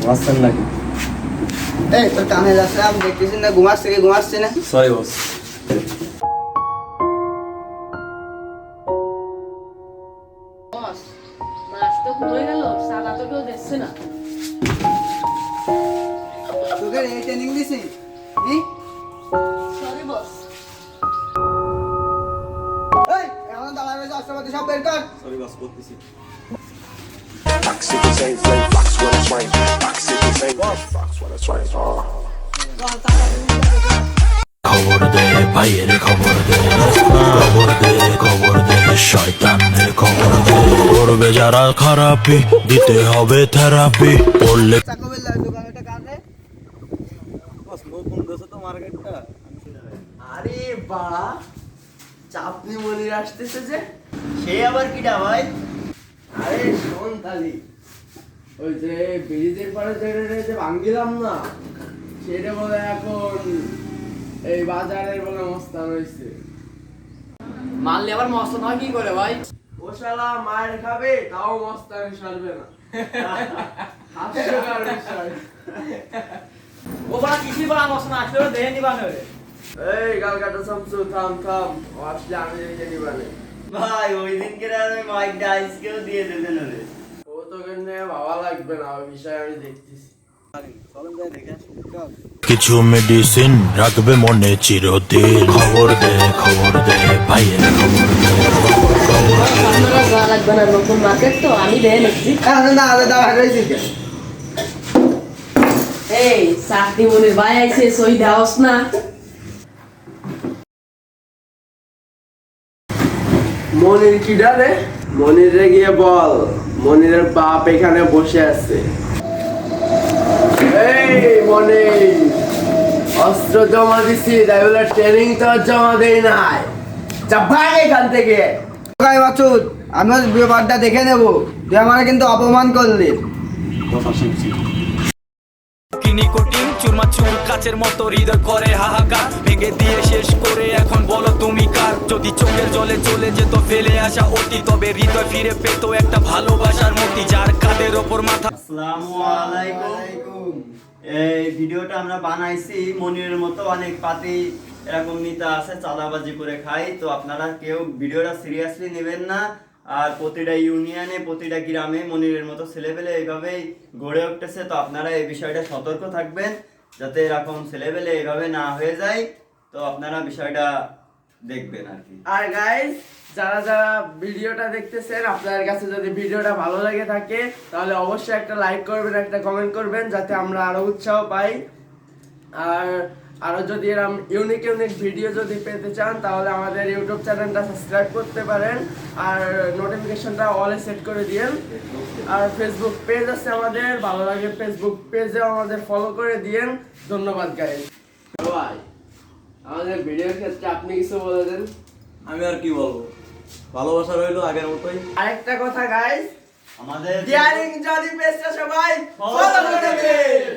ঘুমাচ্ছেন নাকি? এই তোর কানে যাচ্ছে আমি দেখতেছি না ঘুমাচ্ছে না সরি বস। বস মাস তো হয়ে গেল, সাদা তো কেউ দেখছে না। তোকে এই ট্রেনিং দিছি সরি বস। এই এখন দাঁড়া রয়েছে অস্ত্রপাতি সব বের কর। সরি বস, করতেছি। City ain't flame, fox when it's rain. Fox City ain't fox when it's rain. খবর দে ভাইয়ের খবর দে, খবর দে খবর দে, শয়তানের খবর দে। করবে যারা খারাপি দিতে হবে থেরাপি, পড়লে চাকবের দোকানটা কাটে। বস নতুন দেশে তো মার্কেটটা। আরে বাড়া, চাপনি মনির আসতেছে যে, সে আবার কিটা ভাই? আরে শোন তালি, ওই যে ব্রিজের পাড়ে যে ভাঙ্গিলাম না, সেটা বলে এখন এই বাজারের বলে মস্তান হয়েছে। মারলে আবার মস্ত নয় কি করে ভাই? ও শালা মায়ের খাবে তাও মস্তানি সারবে না। হাস্যকর বিষয়। ও বড় কিছু বড় মস্ত না আসলে দেহে নিবানে রে। এই গালকাটা শামসু, থাম থাম, ও আসলে আমি দেখে নিবানে। ভাই ওই দিনকে আর ওই মাইকটা আইসকেও দিয়ে দিতেন ওরে। ও তোকে নিয়ে ভাবা লাগবে না, ওই বিষয়ে আমি দেখতেছি। চলেন যাই দেখে আসি। চল। কিছু মেডিসিন রাখবে মনে চিরদিন। খবর দে ভাইয়ের খবর দে, আপনারা গা লাগবে না, নতুন মার্কেট তো আমি দেহে নিচ্ছি। না দাঁড়া রয়েছি এই চাকরি মনির ভাই আইছে, সই দাওস না। মনির কিডা রে? মনিরে গিয়ে বল মনিরের বাপ এখানে বসে আছে। এই মনির, অস্ত্র জমা দিছি, তাই বলে ট্রেনিং তো জমা দেই নাই। যা ভাগ এখান থেকে। গাই বাছুর আমি ব্যাপারটা দেখে নেব, তুই আমার কিন্তু অপমান করলি। বস আসেন। কিনি কোটিং চুরমাচুর কাচের মতো হৃদয় করে হাহাকার, ভেঙে দিয়ে শেষ করে এখন বলো তুমি কার। যদি চোখের জলে চলে যেত ফেলে আসা অতি, তবে হৃদয় ফিরে পেত একটা ভালোবাসার মতি, যার কাঁধের ওপর মাথা। আসসালামু আলাইকুম। এই ভিডিওটা আমরা বানাইছি, মনিরের মতো অনেক পাতি এরকম নেতা আছে চাঁদাবাজি করে খাই, তো আপনারা কেউ ভিডিওটা সিরিয়াসলি নেবেন না। আর প্রতিটা ইউনিয়নে প্রতিটা গ্রামে মনিরের মতো ছেলেপেলে এইভাবেই গড়ে উঠতেছে, তো আপনারা এই বিষয়টা সতর্ক থাকবেন যাতে এরকম ছেলেপেলে এইভাবে না হয়ে যায়, তো আপনারা বিষয়টা দেখবেন আর কি। আর গাইস, যারা যারা ভিডিওটা দেখতেছেন, আপনাদের কাছে যদি ভিডিওটা ভালো লাগে থাকে তাহলে অবশ্যই একটা লাইক করবেন, একটা কমেন্ট করবেন, যাতে আমরা আরো উৎসাহ পাই। আর আরো যদি এরকম ইউনিক ভিডিও যদি পেতে চান তাহলে আমাদের ইউটিউব চ্যানেলটা সাবস্ক্রাইব করতে পারেন, আর নোটিফিকেশনটা অলে সেট করে দিয়েন। আর ফেসবুক পেজ আছে আমাদের, ভালো লাগে ফেসবুক পেজেও আমাদের ফলো করে দিয়েন। ধন্যবাদ গাইস। ভাই, আমাদের ভিডিওর ক্ষেত্রে আপনি কিছু বলে দেন। আমি আর কি বলবো, ভালোবাসা রইলো আগের মতোই। আরেকটা কথা গাইস, আমাদের ডিয়ারিং জনি পেজটা সবাই ফলো করে দিন।